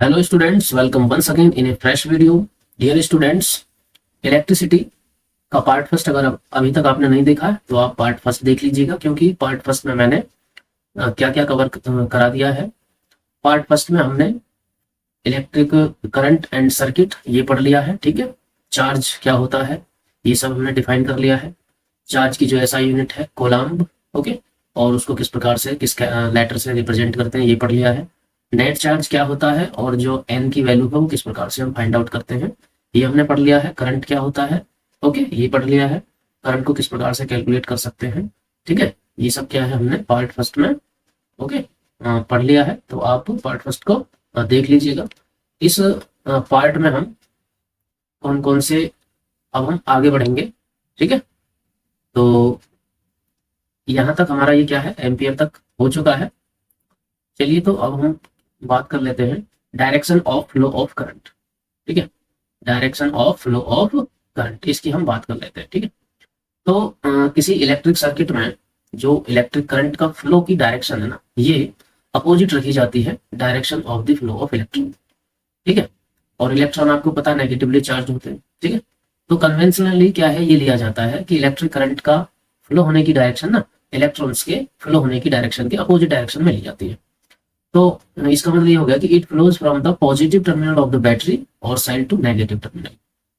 Hello students, welcome once again in a fresh video. Dear students, electricity का part first अगर अभी तक आपने नहीं देखा है तो आप पार्ट फर्स्ट देख लीजिएगा, क्योंकि पार्ट फर्स्ट में मैंने क्या क्या कवर करा दिया है। पार्ट फर्स्ट में हमने इलेक्ट्रिक करंट एंड सर्किट ये पढ़ लिया है, ठीक है। चार्ज क्या होता है ये सब हमने डिफाइन कर लिया है। चार्ज की जो एसआई यूनिट है कोलम्ब, ओके, और उसको किस प्रकार से किस लेटर से रिप्रेजेंट करते हैं ये पढ़ लिया है। नेट चार्ज क्या होता है और जो एन की वैल्यू है वो किस प्रकार से हम फाइंड आउट करते हैं ये हमने पढ़ लिया है। करंट क्या होता है, ओके, ये पढ़ लिया है। करंट को किस प्रकार से कैलकुलेट कर सकते हैं, ठीक है। ये सब क्या है हमने पार्ट फर्स्ट में, ओके, पढ़ लिया है। तो आप पार्ट फर्स्ट को देख लीजिएगा। इस पार्ट में हम कौन कौन से अब हम आगे बढ़ेंगे, ठीक है। तो यहाँ तक हमारा ये क्या है, एम्पियर तक हो चुका है। चलिए तो अब हम बात कर लेते हैं direction of flow of current, ठीक है। Direction of flow of current, इसकी हम बात कर लेते हैं, ठीक है। तो किसी इलेक्ट्रिक सर्किट में जो इलेक्ट्रिक करंट का फ्लो की डायरेक्शन है ना, ये अपोजिट रखी जाती है direction of the flow of electron, ठीक है। और इलेक्ट्रॉन आपको पता नेगेटिवली चार्ज होते हैं, ठीक है। तो कन्वेंशनली क्या है, ये लिया जाता है कि इलेक्ट्रिक करंट का फ्लो होने की डायरेक्शन ना इलेक्ट्रॉन्स के फ्लो होने की डायरेक्शन के अपोजिट डायरेक्शन में ली जाती है। तो इसका मतलब ये हो गया कि it flows from the positive terminal of the battery और cell to negative terminal.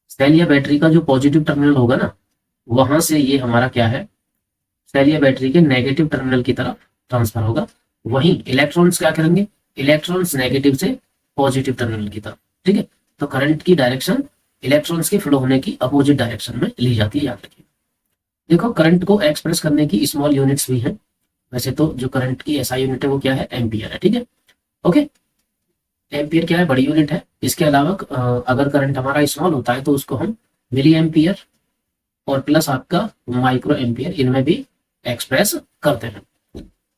Cell या बैटरी का जो पॉजिटिव टर्मिनल होगा ना, वहां से ये हमारा क्या है, सेल या बैटरी के नेगेटिव टर्मिनल की तरफ ट्रांसफर होगा। वहीं इलेक्ट्रॉन्स क्या करेंगे, इलेक्ट्रॉन्स नेगेटिव से पॉजिटिव टर्मिनल की तरफ, ठीक है। तो करंट की डायरेक्शन इलेक्ट्रॉन्स के फ्लो होने की अपोजिट डायरेक्शन में ली जाती है, याद रखिए। देखो, करंट को एक्सप्रेस करने की स्मॉल यूनिट्स भी हैं। वैसे तो जो करंट की एसआई यूनिट है वो क्या है, एम्पियर है, ठीक है, ओके। एम्पियर क्या है, बड़ी यूनिट है। इसके अलावा अगर करंट हमारा स्मॉल होता है तो उसको हम मिली एम्पियर और प्लस आपका माइक्रो एम्पियर इनमें भी एक्सप्रेस करते हैं।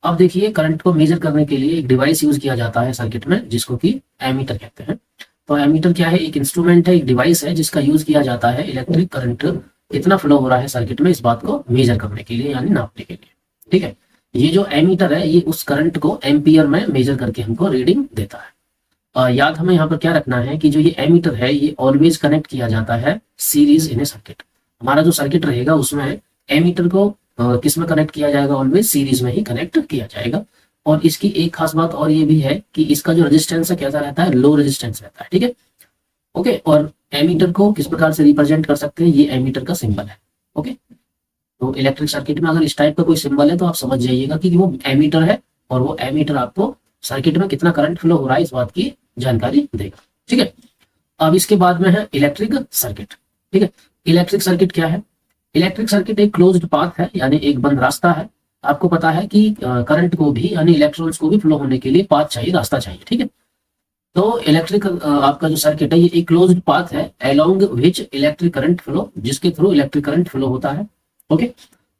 अब देखिए, करंट को मेजर करने के लिए एक डिवाइस यूज किया जाता है सर्किट में, जिसको कि एमीटर कहते हैं। तो एमीटर क्या है, एक इंस्ट्रूमेंट है, एक डिवाइस है जिसका यूज किया जाता है इलेक्ट्रिक करंट कितना फ्लो हो रहा है सर्किट में, इस बात को मेजर करने के लिए, यानी नापने के लिए, ठीक है। ये जो एमीटर है ये उस करंट को एम्पियर में मेजर करके हमको रीडिंग देता है। याद हमें यहाँ पर क्या रखना है कि जो ये एमीटर है ये ऑलवेज कनेक्ट किया जाता है सीरीज इन ए सर्किट। हमारा जो सर्किट रहेगा उसमें एमीटर को किस में कनेक्ट किया जाएगा, ऑलवेज सीरीज में ही कनेक्ट किया जाएगा। और इसकी एक खास बात और ये भी है कि इसका जो रेजिस्टेंस है कैसा रहता है, लो रेजिस्टेंस रहता है, ठीक है, ओके। और एमीटर को किस प्रकार से रिप्रेजेंट कर सकते हैं, ये एमीटर का सिंबल है, ओके। तो इलेक्ट्रिक सर्किट में अगर इस टाइप का कोई सिंबल है तो आप समझ जाइएगा कि वो एमीटर है, और वो एमीटर आपको सर्किट में कितना करंट फ्लो हो रहा है इस बात की जानकारी देगा, ठीक है। अब इसके बाद में है इलेक्ट्रिक सर्किट, ठीक है। इलेक्ट्रिक सर्किट क्या है, इलेक्ट्रिक सर्किट एक क्लोज्ड पाथ है, यानी एक बंद रास्ता है। आपको पता है कि करंट को भी यानी इलेक्ट्रॉन्स को भी फ्लो होने के लिए पाथ चाहिए, रास्ता चाहिए, ठीक है। तो इलेक्ट्रिक आपका जो सर्किट है ये एक क्लोज्ड पाथ है along which electric current flow, जिसके थ्रू इलेक्ट्रिक करंट फ्लो होता है, ओके।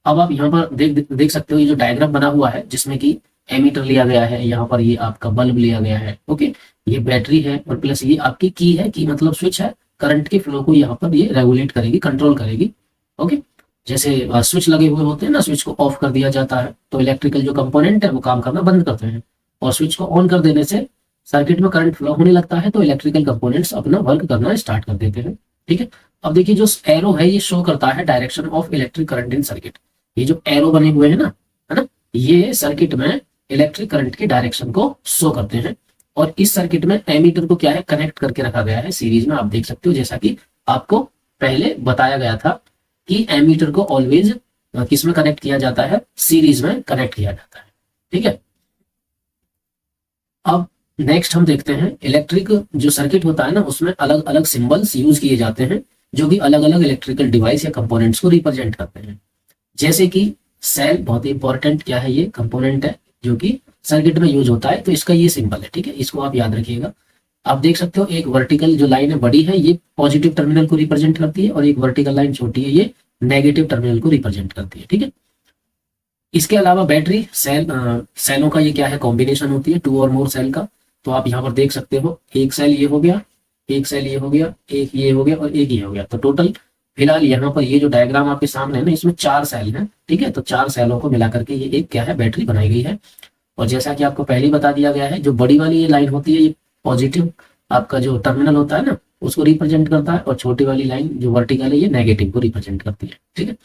अब आप यहाँ पर देख सकते हो, ये जो डायग्राम बना हुआ है जिसमें कि एमीटर लिया गया है, यहाँ पर ये आपका बल्ब लिया गया है, ओके। ये बैटरी है और प्लस ये आपकी की है, की मतलब स्विच है, करंट के फ्लो को यहाँ पर ये रेगुलेट करेगी, कंट्रोल करेगी, ओके। जैसे स्विच लगे हुए होते हैं ना, स्विच को ऑफ कर दिया जाता है तो इलेक्ट्रिकल जो कंपोनेंट है वो काम करना बंद करते हैं, और स्विच को ऑन कर देने से सर्किट में करंट फ्लो होने लगता है, तो इलेक्ट्रिकल कंपोनेंट्स अपना वर्क करना स्टार्ट कर देते हैं, ठीक है। अब देखिए, जो एरो है ये शो करता है direction of electric current in circuit. ये जो एरो बने हुए हैं ना, है ना, ये सर्किट में इलेक्ट्रिक करंट की डायरेक्शन को शो करते हैं। और इस सर्किट में एमीटर को क्या है, कनेक्ट करके रखा गया है सीरीज में। आप देख सकते हो, जैसा कि आपको पहले बताया गया था कि एमीटर को ऑलवेज किस में कनेक्ट किया जाता है, सीरीज में कनेक्ट किया जाता है, ठीक है। अब नेक्स्ट हम देखते हैं इलेक्ट्रिक जो सर्किट होता है ना, उसमें अलग अलग सिंबल्स यूज किए जाते हैं जो कि अलग अलग इलेक्ट्रिकल डिवाइस या कंपोनेंट्स को रिप्रेजेंट करते हैं। जैसे कि सेल बहुत ही इंपॉर्टेंट क्या है, ये कंपोनेंट है जो कि सर्किट में यूज होता है, तो इसका ये सिंबल है, ठीक है, इसको आप याद रखिएगा। आप देख सकते हो एक वर्टिकल जो लाइन है बड़ी है ये पॉजिटिव टर्मिनल को रिप्रेजेंट करती है, और एक वर्टिकल लाइन छोटी है ये नेगेटिव टर्मिनल को रिप्रेजेंट करती है, ठीक है। इसके अलावा बैटरी सेलों का ये क्या है, कॉम्बिनेशन होती है, टू और मोर सेल का। तो आप यहाँ पर देख सकते हो, एक सेल ये हो गया, एक सेल ये हो गया, एक ये हो गया और एक ये हो गया। तो टोटल फिलहाल यहाँ पर ये जो डायग्राम आपके सामने है ना, इसमें 4 सेल हैं, ठीक है। तो 4 सेलों को मिलाकर के ये एक क्या है, बैटरी बनाई गई है। और जैसा कि आपको पहले ही बता दिया गया है, जो बड़ी वाली ये लाइन होती है ये पॉजिटिव आपका जो टर्मिनल होता है ना उसको रिप्रेजेंट करता है, और छोटी वाली लाइन जो वर्टिकल है ये नेगेटिव को रिप्रेजेंट करती है, ठीक है।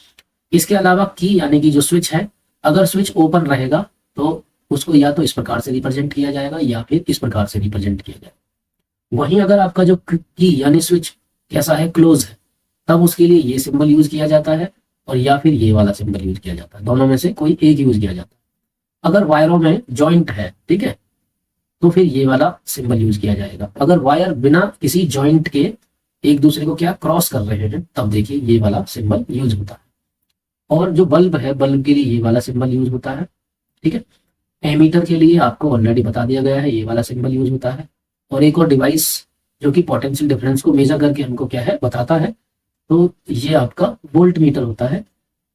इसके अलावा की यानी कि जो स्विच है, अगर स्विच ओपन रहेगा तो उसको या तो इस प्रकार से रिप्रेजेंट किया जाएगा या फिर इस प्रकार से रिप्रेजेंट किया जाएगा। वहीं अगर आपका जो की यानी स्विच कैसा है, क्लोज है, तब उसके लिए ये सिंबल यूज किया जाता है और या फिर ये वाला सिंबल यूज किया जाता है, दोनों में से कोई एक यूज किया जाता है। अगर वायरों में जॉइंट है, ठीक है, तो फिर ये वाला सिंबल यूज किया जाएगा। अगर वायर बिना किसी जॉइंट के एक दूसरे को क्या क्रॉस कर रहे हैं, तब देखिए ये वाला सिंबल यूज होता है। और जो बल्ब है, बल्ब के लिए ये वाला सिंबल यूज होता है, ठीक है। एमीटर के लिए आपको ऑलरेडी बता दिया गया है, ये वाला सिंबल यूज होता है। और एक और डिवाइस जो कि पोटेंशियल डिफरेंस को मेजर करके हमको क्या है बताता है, तो ये आपका वोल्ट मीटर होता है।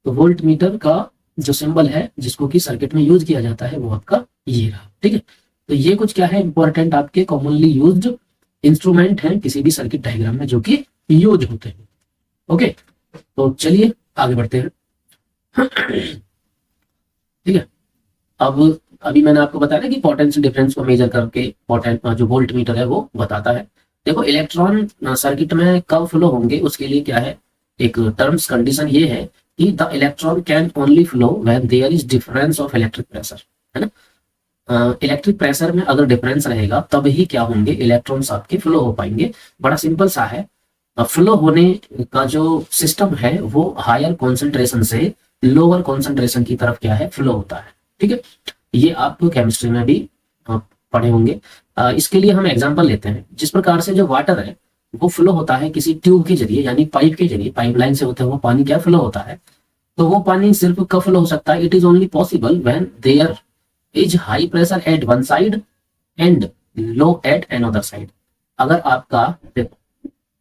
तो वोल्ट मीटर का जो सिंबल है जिसको कि सर्किट में यूज किया जाता है वो आपका ये रहा, ठीक है। तो ये कुछ क्या है इंपॉर्टेंट आपके कॉमनली यूज्ड इंस्ट्रूमेंट हैं किसी भी सर्किट डायग्राम में जो कि यूज होते हैं। ओके, तो चलिए आगे बढ़ते हैं। ठीक है, अब अभी मैंने आपको बताया ना कि पोटेंशियल डिफरेंस को मेजर करके जो वोल्ट मीटर है वो बताता है। देखो इलेक्ट्रॉन सर्किट में कब फ्लो होंगे उसके लिए क्या है, एक टर्म्स कंडीशन ये है कि the electron can only flow when there is difference of electric pressure, है ना। इलेक्ट्रिक प्रेशर में अगर डिफरेंस रहेगा तब ही क्या होंगे, इलेक्ट्रॉन्स आपके फ्लो हो पाएंगे। बड़ा सिंपल सा है। फ्लो होने का जो सिस्टम है वो हायर कॉन्सेंट्रेशन से लोअर कॉन्सेंट्रेशन की तरफ क्या है फ्लो होता है, ठीक है। ये आप केमिस्ट्री में भी पढ़े होंगे। इसके लिए हम एग्जांपल लेते हैं। जिस प्रकार से जो वाटर है वो फ्लो होता है किसी ट्यूब के जरिए यानी पाइप के जरिए, पाइपलाइन से होते हुए पानी क्या फ्लो होता है, तो वो पानी सिर्फ कब फ्लो हो सकता है, it is only possible when there is high pressure at one side and low at another side. अगर आपका देखो,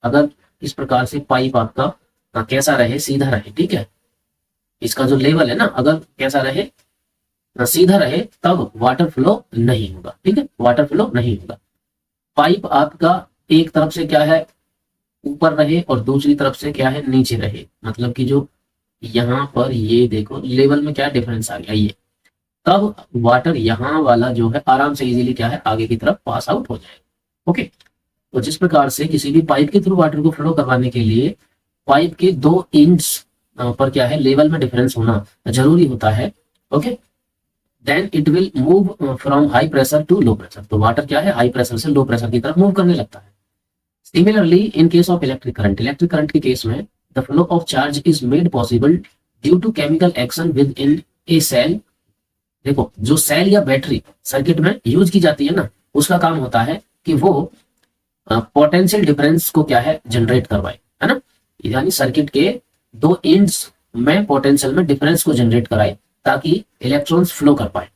अगर इस प्रकार से पाइप आपका कैसा रहे, सीधा रहे, ठीक है, इसका जो लेवल है ना अगर कैसा रहे, सीधा रहे, तब वाटर फ्लो नहीं होगा, ठीक है, वाटर फ्लो नहीं होगा। पाइप आपका एक तरफ से क्या है ऊपर रहे और दूसरी तरफ से क्या है नीचे रहे, मतलब कि जो यहाँ पर ये देखो लेवल में क्या डिफरेंस आ गया, ये तब वाटर यहाँ वाला जो है आराम से इजीली क्या है आगे की तरफ पास आउट हो जाएगा। ओके, तो जिस प्रकार से किसी भी पाइप के थ्रू वाटर को फ्लो करवाने के लिए पाइप के 2 इंच पर क्या है लेवल में डिफरेंस होना जरूरी होता है, okay, then it will move from high pressure to low pressure. तो वाटर क्या है हाई प्रेशर से लो प्रेशर की तरफ मूव करने लगता है। Similarly in case of electric current, electric current के केस में the flow of charge is made possible due to chemical action within a cell. देखो जो सेल या बैटरी सर्किट में यूज की जाती है ना, उसका काम होता है कि वो पोटेंशियल डिफरेंस को क्या है जनरेट करवाए, है ना, यानी सर्किट के 2 एंड्स में पोटेंशियल में डिफरेंस को जनरेट कराए ताकि इलेक्ट्रॉन्स फ्लो कर पाए।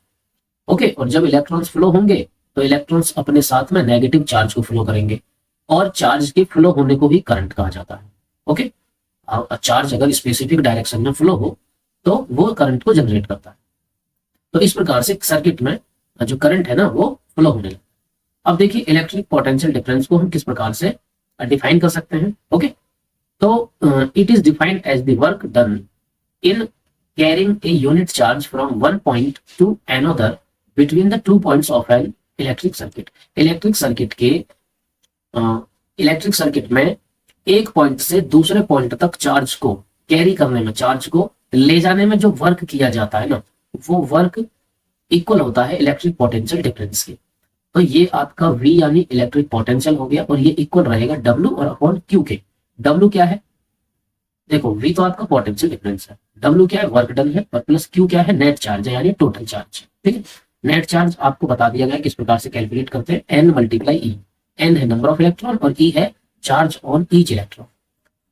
ओके, और जब इलेक्ट्रॉन्स फ्लो होंगे तो इलेक्ट्रॉन्स अपने साथ में नेगेटिव चार्ज को फ्लो करेंगे और चार्ज के फ्लो होने को भी करंट कहा जाता है। ओके, चार्ज अगर स्पेसिफिक डायरेक्शन में फ्लो हो तो वो करंट को जनरेट करता है। तो इस प्रकार से सर्किट में जो करंट है ना वो फ्लो होने लगता है। अब देखिए इलेक्ट्रिक पोटेंशियल डिफरेंस को हम किस प्रकार से डिफाइन कर सकते हैं। ओके, तो it is defined as the work done in carrying a unit charge from one point to another between the 2 points of an electric circuit. Electric circuit में एक पॉइंट से दूसरे पॉइंट तक चार्ज को कैरी करने में, charge को ले जाने में जो वर्क किया जाता है ना, वो वर्क इक्वल होता है इलेक्ट्रिक पोटेंशियल डिफरेंस के। तो ये आपका V यानी इलेक्ट्रिक पोटेंशियल हो गया और ये इक्वल रहेगा W और अपॉन Q के। W क्या है, देखो V तो आपका पोटेंशियल डिफरेंस है, W क्या है वर्क डन है, और प्लस Q क्या है नेट चार्ज है यानी टोटल चार्ज, ठीक है। नेट चार्ज आपको बता दिया गया किस प्रकार से कैलकुलेट करते हैं, N मल्टीप्लाई E। N है नंबर ऑफ इलेक्ट्रॉन और E है चार्ज ऑन ईच इलेक्ट्रॉन।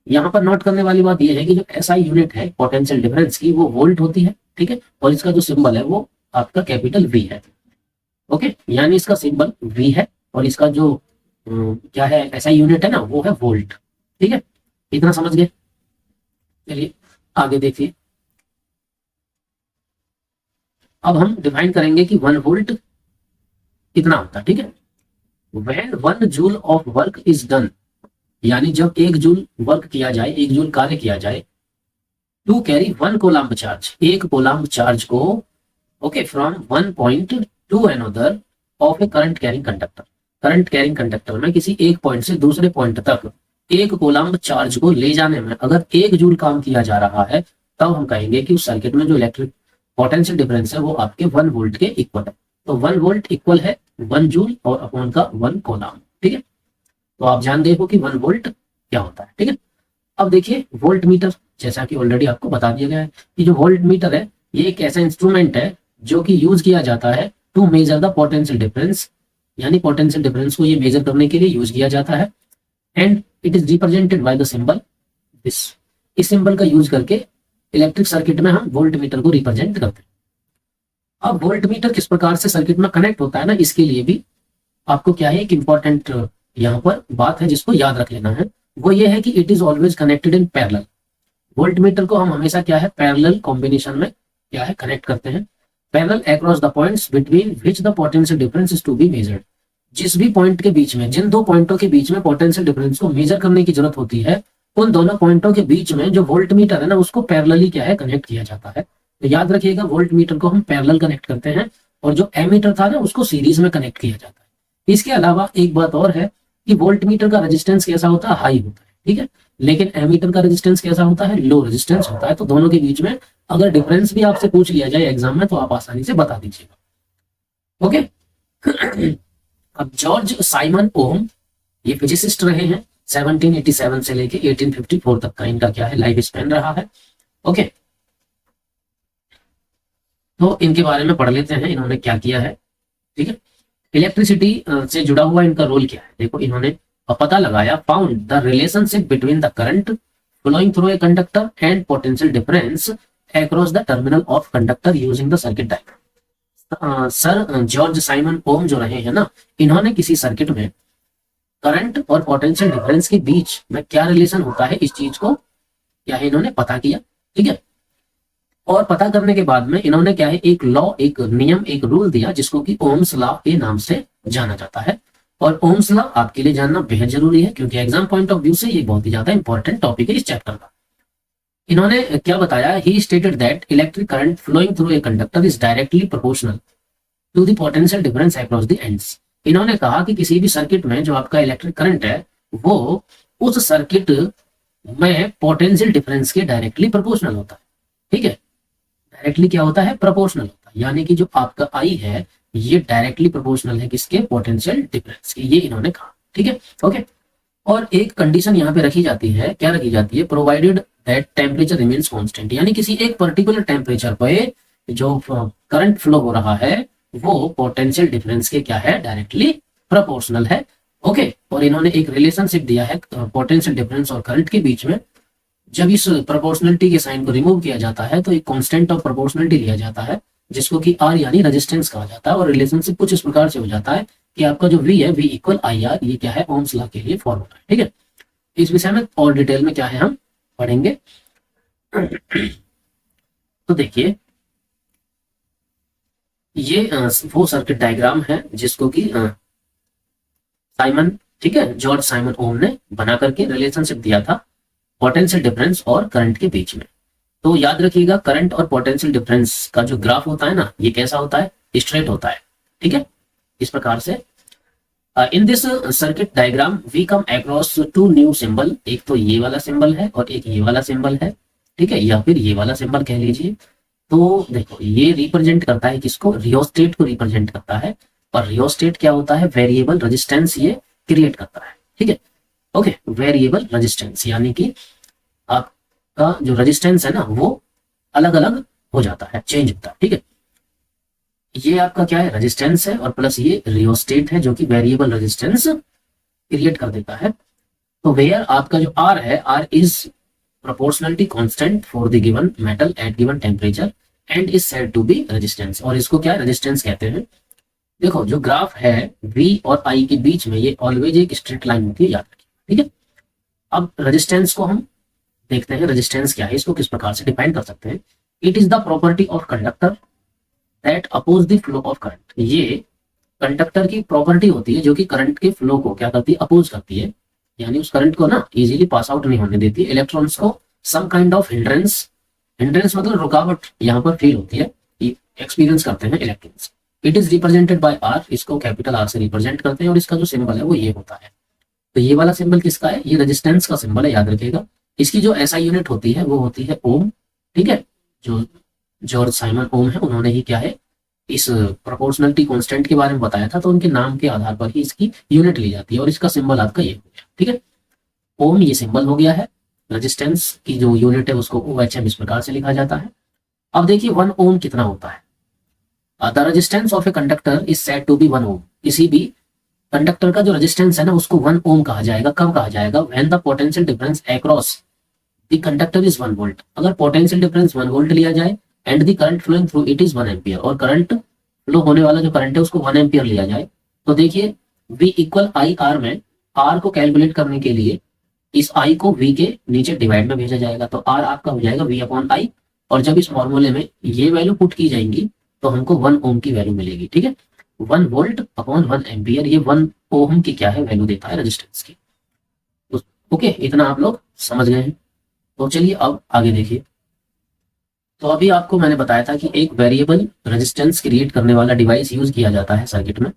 यहाँ पर नोट करने वाली बात यह है कि जो SI यूनिट है पोटेंशियल डिफरेंस की वो वोल्ट होती है, ठीक है, और इसका जो सिंबल है वो आपका कैपिटल V है। ओके, यानी इसका सिंबल V है और इसका जो क्या है SI यूनिट है ना वो है वोल्ट, ठीक है, इतना समझ गए। चलिए आगे देखिए, अब हम डिफाइन करेंगे कि 1 वोल्ट कितना होता है, ठीक है। When 1 joule of work is done, यानी जब 1 जूल वर्क किया जाए, 1 जूल कार्य किया जाए, to carry 1 coulomb charge, 1 coulomb charge को, okay, from 1 point to another of a current carrying conductor. Current carrying conductor में किसी एक पॉइंट से दूसरे पॉइंट तक एक कोलम्ब चार्ज को ले जाने में अगर 1 जूल काम किया जा रहा है, तब हम कहेंगे कि उस सर्किट में जो इलेक्ट्रिक पोटेंशियल डिफरेंस है वो आपके 1 वोल्ट के इक्वल है। तो 1 वोल्ट इक्वल है 1 जूल और अपॉन का 1 कोलम्ब। ठीक है, तो आप जान गए हो कि 1 वोल्ट क्या होता है। ठीक है, अब देखिए वोल्ट मीटर, जैसा कि ऑलरेडी आपको बता दिया गया है कि जो वोल्ट मीटर है ये एक ऐसा इंस्ट्रूमेंट है जो कि यूज किया जाता है to measure the potential difference, यानी पोटेंशियल डिफरेंस को ये मेजर करने के लिए यूज किया जाता है। And it is represented by the symbol this. इस सिंबल का यूज करके इलेक्ट्रिक सर्किट में हम वोल्ट मीटर को रिप्रेजेंट करते हैं। अब वोल्ट मीटर किस प्रकार से सर्किट में कनेक्ट होता है ना, इसके लिए भी आपको क्या है, एक इंपॉर्टेंट यहाँ पर बात है जिसको याद रख लेना है। वो ये है कि it is always connected in parallel. Volt meter को हम हमेशा क्या है, पैरेलल कॉम्बिनेशन में क्या है, कनेक्ट करते हैं। Parallel across the points between which the potential difference is to be measured. जिस भी पॉइंट के बीच में, जिन दो पॉइंटों के बीच में पोटेंशियल डिफरेंस को मेजर करने की जरूरत होती है, उन दोनों पॉइंटों के बीच में जो वोल्ट मीटर है ना, उसको पैरेलली क्या है, कनेक्ट किया जाता है। तो याद रखिएगा वोल्ट मीटर को हम पैरेलल कनेक्ट करते हैं और जो एमीटर था ना उसको सीरीज में कनेक्ट किया जाता है। इसके अलावा एक बात और है कि वोल्ट मीटर का रेजिस्टेंस कैसा होता है, हाई होता है। ठीक है, लेकिन एमीटर का रेजिस्टेंस कैसा होता है, लो रेजिस्टेंस होता है। तो दोनों के बीच में अगर डिफरेंस भी आपसे पूछ लिया जाए एग्जाम में तो आप आसानी से बता दीजिएगा। ओके अब जॉर्ज साइमन ओम ये फिजिसिस्ट रहे हैं, 1787 से लेके 1854 तक का इनका क्या है, लाइफ स्पैन रहा है। ओके तो इनके बारे में पढ़ लेते हैं, इन्होंने क्या किया है। ठीक है, इलेक्ट्रिसिटी से जुड़ा हुआ इनका रोल क्या है, देखो इन्होंने पता लगाया, found the relationship between the current flowing through a conductor and potential difference across the terminal of conductor using the circuit diagram. Sir George Simon Ohm जो रहे हैं ना, इन्होंने किसी सर्किट में करंट और पोटेंशियल डिफरेंस के बीच में क्या रिलेशन होता है, इस चीज को क्या है इन्होंने पता किया। ठीक है, और पता करने के बाद में इन्होंने क्या है, एक लॉ, एक नियम, एक रूल दिया जिसको कि ओम्स लॉ के नाम से जाना जाता है। और ओम्स लॉ आपके लिए जानना बेहद जरूरी है क्योंकि एग्जाम पॉइंट ऑफ व्यू से ये बहुत ही ज्यादा इंपॉर्टेंट टॉपिक है इस चैप्टर का। इन्होंने क्या बताया, he stated that electric current flowing through a conductor is directly proportional to the potential difference across the ends. इन्होंने कहा कि किसी भी सर्किट में जो आपका इलेक्ट्रिक करंट है वो उस सर्किट में पोटेंशियल डिफरेंस के डायरेक्टली प्रोपोर्शनल होता है। ठीक है, डायरेक्टली क्या होता है, प्रोपोर्शनल होता है, यानी कि जो आपका आई है ये डायरेक्टली प्रोपोर्शनल है किसके, पोटेंशियल डिफरेंस के, ये इन्होंने कहा। ठीक है, ओके और एक कंडीशन यहाँ पे रखी जाती है, क्या रखी जाती है, provided that temperature remains constant, यानी किसी एक पर्टिकुलर टेम्परेचर पे जो करंट फ्लो हो रहा है वो पोटेंशियल डिफरेंस के क्या है, डायरेक्टली प्रोपोर्शनल है। ओके और इन्होंने एक रिलेशनशिप दिया है पोटेंशियल डिफरेंस और करंट के बीच में। जब इस प्रोपोर्शनलिटी के साइन को रिमूव किया जाता है तो एक कांस्टेंट ऑफ प्रोपोर्शनलिटी लिया जाता है जिसको कि आर यानी रेजिस्टेंस कहा जाता है। और रिलेशनशिप कुछ इस प्रकार से हो जाता है कि आपका जो वी है, वी इक्वल आई आर, ये क्या है, ओम्स लॉ के लिए फॉर्मूला है। ठीक है, इस विषय में और डिटेल में क्या है हम पढ़ेंगे। तो देखिए ये वो सर्किट डायग्राम है जिसको कि साइमन, ठीक है, जॉर्ज साइमन ओम ने बना करके रिलेशनशिप दिया था पोटेंशियल डिफरेंस और करंट के बीच में। तो याद रखिएगा करंट और पोटेंशियल डिफरेंस का जो ग्राफ होता है ना, ये कैसा होता है, स्ट्रेट होता है। ठीक है, इस प्रकार से in this circuit diagram we come across two new symbol, एक तो ये वाला सिंबल है और एक ये वाला सिंबल है। ठीक है, या फिर ये वाला सिंबल कह लीजिए। तो देखो ये रिप्रेजेंट करता है किसको, रियोस्टेट को रिप्रेजेंट करता है। और रियोस्टेट क्या होता है, वेरिएबल रेजिस्टेंस ये क्रिएट करता है। ठीक है, ओके वेरिएबल रेजिस्टेंस यानी कि आपका जो रेजिस्टेंस है ना वो अलग अलग हो जाता है, चेंज होता है। ठीक है, ये आपका क्या है, रेजिस्टेंस है और प्लस ये रियोस्टेट है जो कि वेरिएबल रेजिस्टेंस क्रिएट कर देता है। तो वेयर आपका जो आर है, R is proportionality constant for the given metal at given temperature and is said to be resistance। और इसको क्या रेजिस्टेंस कहते हैं। देखो जो ग्राफ है V और I के बीच में ये ऑलवेज एक स्ट्रेट लाइन होती है, याद रखिए। ठीक है, अब रेजिस्टेंस को हम देखते हैं, रेजिस्टेंस क्या है, इसको किस प्रकार से डिफाइन कर सकते हैं। It is the property of conductor that oppose the flow of current. ये कंडक्टर की प्रॉपर्टी होती है जो कि करंट के फ्लो को क्या करती है, अपोज करती है, यानी उस करंट को ना इजीली पास आउट नहीं होने देती। इलेक्ट्रॉन्स को some kind of hindrance, hindrance मतलब रुकावट यहाँ पर फील होती है, एक्सपीरियंस करते हैं electrons. It is represented by R, इसको कैपिटल आर से रिप्रेजेंट करते हैं और इसका जो सिंबल है वो ये होता है। तो ये वाला सिंबल किसका है, ये रेजिस्टेंस का सिंबल है, याद रखिएगा। इसकी जो एसआई यूनिट होती है वो होती है ओम, ठीक है। जो जॉर्ज साइमन ओम है, उन्होंने ही क्या है इस प्रोपोर्शनलिटी कांस्टेंट के बारे में बताया था, तो उनके नाम के आधार पर ही इसकी यूनिट ली जाती है और इसका सिंबल आपका ये हो गया, ठीक है। ओम ये सिंबल हो गया है, रेजिस्टेंस की जो यूनिट है उसको OHM इस प्रकार से लिखा जाता है। अब देखिए 1 ओम कितना होता है। The resistance of a conductor is said to be 1 ohm. किसी भी कंडक्टर का जो रेजिस्टेंस है ना उसको 1 ओम कहा जाएगा। कब कहा जाएगा, when the potential difference across the conductor is 1 volt. अगर पोटेंशियल डिफरेंस 1 वोल्ट लिया जाए and the current flowing through it is 1 ampere, और करंट फ्लो होने वाला जो करंट है उसको 1 एम्पियर लिया जाए, तो देखिए V इक्वल आई आर में R को कैलकुलेट करने के लिए इस I को V के नीचे डिवाइड में भेजा जाएगा, तो R आपका हो जाएगा V अपॉन I, और जब इस फॉर्मूले में ये वैल्यू पुट की जाएंगी तो हमको 1 ओम की वैल्यू मिलेगी, ठीक है। 1 वोल्ट अपॉन 1 एम्पियर, ये 1 ओम की क्या है वैल्यू देता है रेजिस्टेंस की। तो ओके, इतना आप लोग समझ गए हैं। तो चलिए अब आगे देखिए। तो अभी आपको मैंने बताया था कि एक वेरिएबल रेजिस्टेंस क्रिएट करने वाला डिवाइस यूज किया जाता है सर्किट में।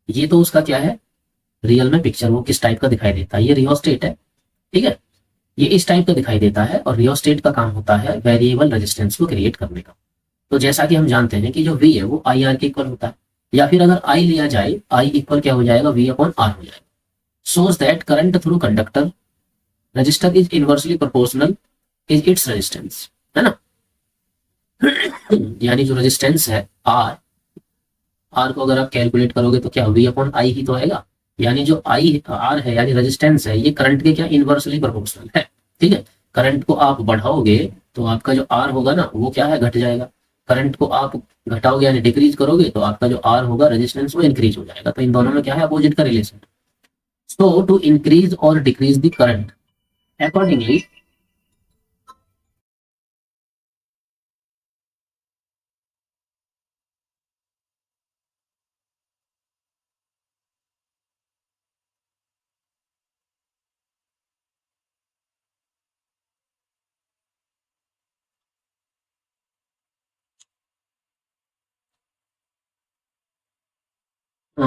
ये तो उसका क्या है रियल में पिक्चर वो किस टाइप का दिखाई देता है, ये रियोस्टेट है, ठीक है। ये इस टाइप का दिखाई देता है और रियोस्टेट का काम होता है वेरिएबल रेजिस्टेंस को क्रिएट करने का। तो जैसा कि हम जानते हैं कि जो V है वो आई आर के इक्वल होता है, या फिर अगर I लिया जाए I इक्वल क्या हो जाएगा V अपॉन आर हो जाएगा। Shows that current through conductor resistor is inversely proportional is its resistance, है ना। यानी जो रेजिस्टेंस है R को अगर आप कैलकुलेट करोगे तो क्या V अपॉन आई ही तो आएगा। यानी जो R है यानी रेजिस्टेंस है, ये करंट के क्या इनवर्सली प्रोपोर्शनल है, ठीक है। करंट को आप बढ़ाओगे तो आपका जो R होगा ना वो क्या है घट जाएगा, करंट को आप घटाओगे यानी डिक्रीज करोगे तो आपका जो R होगा रेजिस्टेंस वो इंक्रीज हो जाएगा। तो इन दोनों में क्या है अपोजिट का रिलेशन। सो टू इंक्रीज और decrease the current accordingly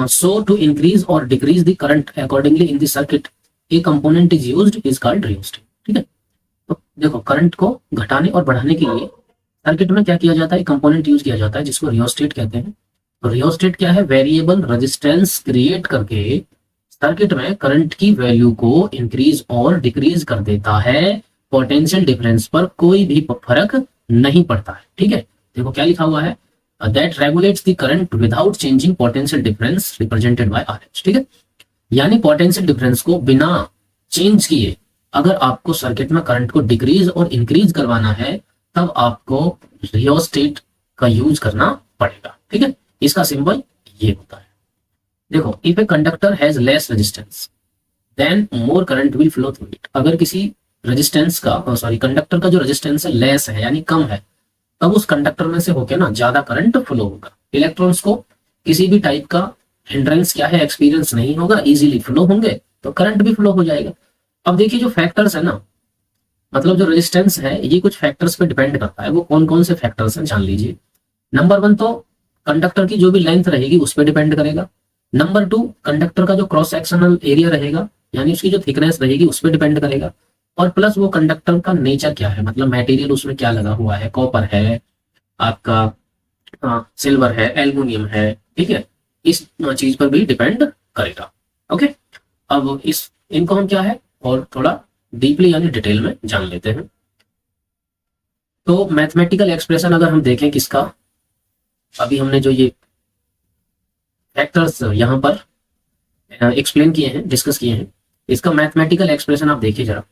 so to increase or decrease the current accordingly in the circuit a component is used is called rheostat, ठीक है। तो देखो करंट को घटाने और बढ़ाने के लिए सर्किट में क्या किया जाता है, कंपोनेंट यूज किया जाता है जिसको रियोस्टेट कहते हैं। तो रियोस्टेट क्या है, वेरिएबल रेजिस्टेंस क्रिएट करके सर्किट में करंट की वैल्यू को इंक्रीज और डिक्रीज कर देता है। पोटेंशियल डिफरेंस पर कोई भी फर्क नहीं पड़ता है, ठीक है। देखो क्या लिखा हुआ है, that regulates the current without changing potential difference represented by RH, ठीक है। यानी पोटेंशियल डिफरेंस को बिना चेंज किए अगर आपको सर्किट में करंट को डिक्रीज और इंक्रीज करवाना है तब आपको रियोस्टेट का यूज करना पड़ेगा, ठीक है। इसका सिंबल ये होता है। देखो if a conductor has less resistance then more current will flow through it. अगर किसी रेजिस्टेंस का कंडक्टर का जो रेजिस्टेंस है लेस है यानी कम है, तब उस कंडक्टर में से होके ना ज्यादा करंट फ्लो होगा। इलेक्ट्रॉन्स को किसी भी टाइप का हिंड्रेंस क्या है एक्सपीरियंस नहीं होगा, इजीली फ्लो होंगे तो करंट भी फ्लो हो जाएगा। अब देखिए जो फैक्टर्स है ना, मतलब जो रेजिस्टेंस है ये कुछ फैक्टर्स पे डिपेंड करता है। वो कौन कौन से फैक्टर्स हैं जान लीजिए। नंबर 1 तो कंडक्टर की जो भी लेंथ रहेगी उस पर डिपेंड करेगा। नंबर 2 कंडक्टर का जो क्रॉस सेक्शनल एरिया रहेगा यानी उसकी जो थिकनेस रहेगी उस पर डिपेंड करेगा। और प्लस वो कंडक्टर का नेचर क्या है, मतलब मटेरियल उसमें क्या लगा हुआ है, कॉपर है आपका, सिल्वर है, एल्युमिनियम है, ठीक है। इस चीज पर भी डिपेंड करेगा। ओके, अब इनको हम क्या है और थोड़ा डीपली यानी डिटेल में जान लेते हैं। तो मैथमेटिकल एक्सप्रेशन अगर हम देखें किसका, अभी हमने जो ये फैक्टर्स यहां पर एक्सप्लेन किए हैं, डिस्कस किए हैं, इसका मैथमेटिकल एक्सप्रेशन आप देखिए जरा।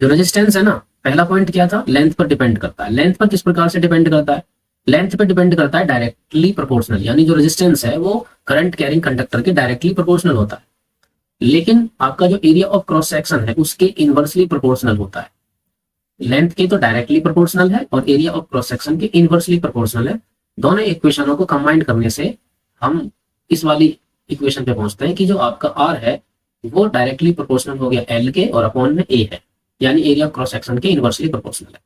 जो रेजिस्टेंस है ना, पहला पॉइंट क्या था, लेंथ पर डिपेंड करता है। लेंथ पर किस प्रकार से डिपेंड करता है, लेंथ पर डिपेंड करता है डायरेक्टली प्रोपोर्शनल, यानी जो रेजिस्टेंस है वो करंट कैरिंग कंडक्टर के डायरेक्टली प्रोपोर्शनल होता है। लेकिन आपका जो एरिया ऑफ क्रॉस सेक्शन है उसके इनवर्सली प्रोपोर्शनल होता है। लेंथ के तो डायरेक्टली प्रोपोर्शनल है और एरिया ऑफ क्रॉस सेक्शन के इनवर्सली प्रोपोर्शनल है। दोनों इक्वेशनों को कंबाइन करने से हम इस वाली इक्वेशन पे पहुंचते हैं कि जो आपका आर है वो डायरेक्टली प्रोपोर्शनल हो गया एल के और अपॉन में ए है, यानी एरिया ऑफ क्रॉस सेक्शन के इनवर्सली प्रोपोर्शनल है।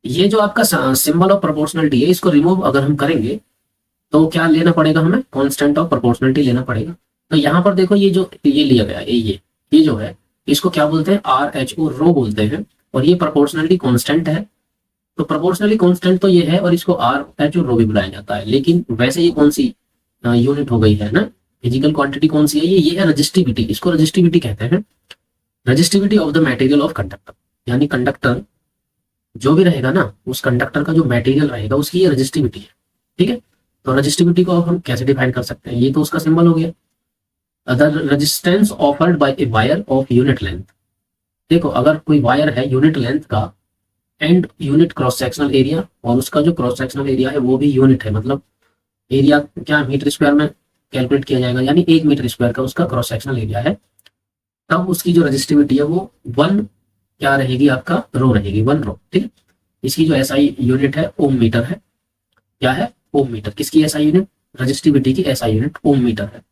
ये जो आपका सिंबल ऑफ प्रोपोर्शनलिटी है इसको रिमूव अगर हम करेंगे तो क्या लेना पड़ेगा हमें, कांस्टेंट ऑफ प्रोपोर्शनलिटी लेना पड़ेगा। तो यहाँ पर देखो ये जो ये लिया गया है, ये जो है इसको क्या बोलते हैं, आर एच ओ रो बोलते हैं, और ये प्रोपोर्शनलिटी कांस्टेंट है। तो प्रोपोर्शनली कांस्टेंट तो ये है, और इसको आर एच ओ रो भी बुलाया जाता है। लेकिन वैसे ये कौन सी यूनिट हो गई है ना, फिजिकल क्वांटिटी कौन सी है, ये है रजिस्टिविटी। इसको रजिस्टिविटी कहते हैं, resistivity of the material of conductor. यानी कंडक्टर जो भी रहेगा ना, उस कंडक्टर का जो मटेरियल रहेगा उसकी ये रजिस्टिविटी है। ठीक है, तो रजिस्टिविटी को अब हम कैसे डिफाइन कर सकते हैं, ये तो उसका सिंबल हो गया, the resistance offered by a wire of unit length. देखो अगर कोई वायर है यूनिट लेंथ का and unit cross sectional area, और उसका जो क्रॉस सेक्शनल एरिया है वो भी यूनिट है, मतलब एरिया क्या मीटर स्क्वायर में कैलकुलेट किया जाएगा, यानी 1 मीटर स्क्वायर का उसका क्रॉस सेक्शनल एरिया है, तब उसकी जो रजिस्टिविटी है वो 1 क्या रहेगी, आपका रो रहेगी, 1 रो। ठीक है, इसकी जो एसआई यूनिट है ओम मीटर है। क्या है, ओम मीटर। किसकी एसआई यूनिट, रजिस्टिविटी की एसआई यूनिट ओम मीटर है।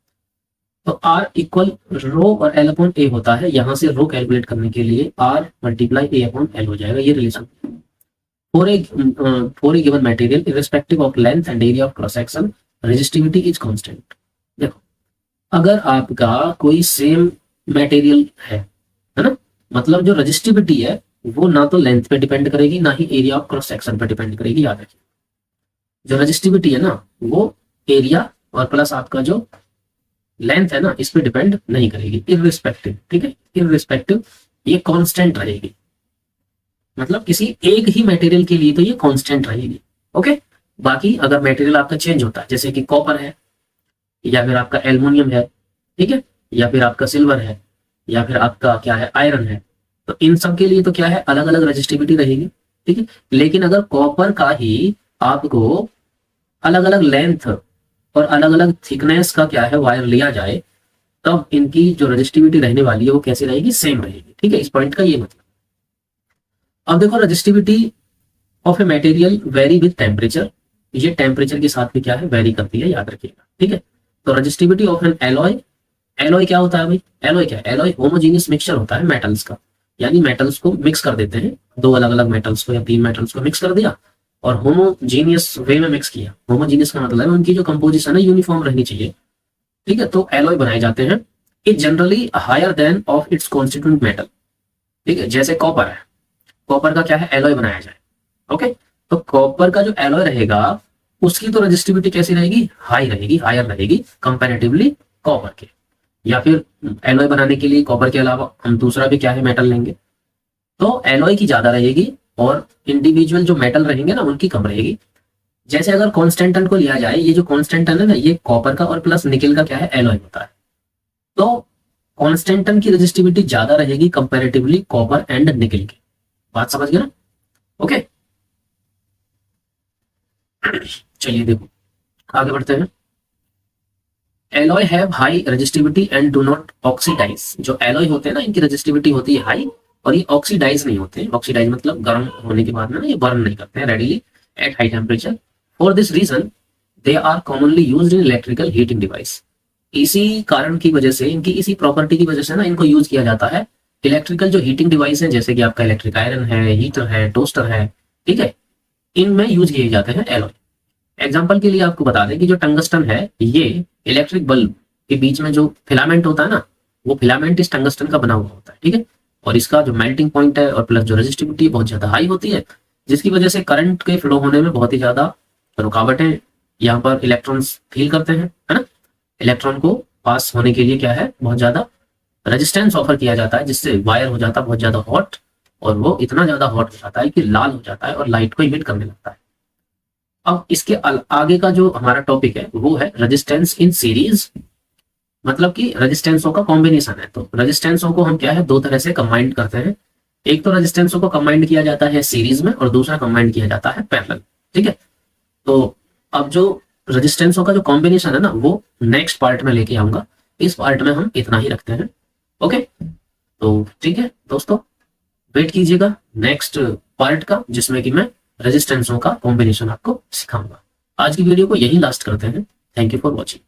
तो आर इक्वल रो और एल अपॉन ए होता है, यहां से रो कैलकुलेट करने के लिए R multiply A upon L हो जाएगा, ये relation. For a given material irrespective of length and area of cross section resistivity is constant. देखो अगर आपका कोई सेम मटेरियल है ना, मतलब जो रजिस्टिविटी है वो ना तो लेंथ पे डिपेंड करेगी ना ही एरिया ऑफ क्रॉस सेक्शन पे डिपेंड करेगी। याद रखिए जो रजिस्टिविटी है ना वो एरिया और प्लस आपका जो लेंथ है ना इस पे डिपेंड नहीं करेगी, इररिस्पेक्टिव। ठीक है, इररिस्पेक्टिव, ये कांस्टेंट रहेगी, मतलब किसी एक ही मटेरियल के लिए तो ये कांस्टेंट रहेगी। ओके, बाकी अगर मटेरियल आपका चेंज होता है, जैसे कि कॉपर है, या फिर आपका एल्युमिनियम है, ठीक है, या फिर आपका सिल्वर है, या फिर आपका क्या है आयरन है, तो इन सब के लिए तो क्या है अलग अलग रजिस्टिविटी रहेगी। ठीक है, लेकिन अगर कॉपर का ही आपको अलग अलग लेंथ और अलग अलग थिकनेस का क्या है वायर लिया जाए, तब इनकी जो रजिस्टिविटी रहने वाली है वो कैसी रहेगी, सेम रहेगी। ठीक है, इस पॉइंट का ये मतलब। अब देखो resistivity of a material very with temperature, ये टेम्परेचर के साथ भी क्या है वेरी करती है, याद रखिएगा। ठीक है, तो resistivity of N alloy, alloy क्या होता है भाई, एलॉय क्या है, एलॉय होमोजीनियस मिक्सचर होता है मेटल्स का। यानी मेटल्स को मिक्स कर देते हैं, 2 अलग अलग मेटल्स को या 3 मेटल्स को मिक्स कर दिया और होमोजीनियस वे में मिक्स किया। होमोजीनियस का मतलब है उनकी जो कंपोजिशन है यूनिफॉर्म रहनी चाहिए। ठीक है, तो एलॉय बनाए जाते हैं, it generally higher than of its constituent metal. ठीक है, जैसे कॉपर है, कॉपर का क्या है एलॉय बनाया जाए। ओके, तो कॉपर का जो एलॉय रहेगा उसकी तो रजिस्टिविटी कैसी रहेगी, हाई रहेगी, हायर रहेगी कंपैरेटिवली कॉपर के। या फिर एलॉय बनाने के लिए कॉपर के अलावा हम दूसरा भी क्या है मेटल लेंगे, तो एलॉय की ज्यादा रहेगी और इंडिविजुअल जो मेटल रहेंगे ना उनकी कम रहेगी। जैसे अगर कॉन्स्टेंटन को लिया जाए, ये जो कॉन्स्टेंटन है ना ये कॉपर का और प्लस निकल का क्या है एलॉय होता है, तो कॉन्स्टेंटन की रजिस्टिविटी ज्यादा रहेगी कंपैरेटिवली कॉपर एंड निकल की। बात समझ गए ना। ओके, चलिए देखो आगे बढ़ते हैं। Alloy have high resistivity and do not oxidise. जो एलॉय होते हैं ना इनकी रेजिस्टिविटी होती है हाई, और ये ऑक्सीडाइज नहीं होते हैं। ऑक्सीडाइज मतलब गर्म होने के बाद में ना ये बर्न नहीं करते हैं readily at high temperature. For this reason they are commonly used in electrical heating device. इसी कारण की वजह से, इनकी इसी प्रॉपर्टी की वजह से ना इनको यूज किया जाता है इलेक्ट्रिकल जो हीटिंग डिवाइस है, जैसे कि आपका इलेक्ट्रिक आयरन है, हीटर है, टोस्टर है। ठीक है, इनमें यूज किए जाते हैं एलॉय। एग्जाम्पल के लिए आपको बता दें कि जो टंगस्टन है ये इलेक्ट्रिक बल्ब के बीच में जो फिलामेंट होता है ना, वो फिलामेंट इस टंगस्टन का बना हुआ होता है। ठीक है, और इसका जो मेल्टिंग पॉइंट है और प्लस जो रेजिस्टिविटी बहुत ज्यादा हाई होती है, जिसकी वजह से करंट के फ्लो होने में बहुत ही ज्यादा रुकावटें यहाँ पर इलेक्ट्रॉन्स फील करते हैं, है ना। इलेक्ट्रॉन को पास होने के लिए क्या है बहुत ज्यादा रेजिस्टेंस ऑफर किया जाता है, जिससे वायर हो जाता है बहुत ज्यादा हॉट, और वो इतना ज्यादा हॉट हो जाता है कि लाल हो जाता है और लाइट को इमिट करने लगता है। अब इसके आगे का जो हमारा टॉपिक है वो है रेजिस्टेंस इन सीरीज, मतलब कि रेजिस्टेंसों का कॉम्बिनेशन है। तो रेजिस्टेंसों को हम क्या है 2 तरह से कंबाइंड करते हैं। एक तो रेजिस्टेंसों को कंबाइंड किया जाता है सीरीज में, और दूसरा कंबाइंड किया जाता है पैरेलल। ठीक है, तो अब जो रेजिस्टेंसों का जो कॉम्बिनेशन है ना वो नेक्स्ट पार्ट में लेके आऊंगा। इस पार्ट में हम इतना ही रखते हैं। ओके, तो ठीक है दोस्तों, वेट कीजिएगा नेक्स्ट पार्ट का, जिसमें कि मैं रेजिस्टेंसों का कॉम्बिनेशन आपको सिखाऊंगा। आज की वीडियो को यही लास्ट करते हैं। Thank you for watching.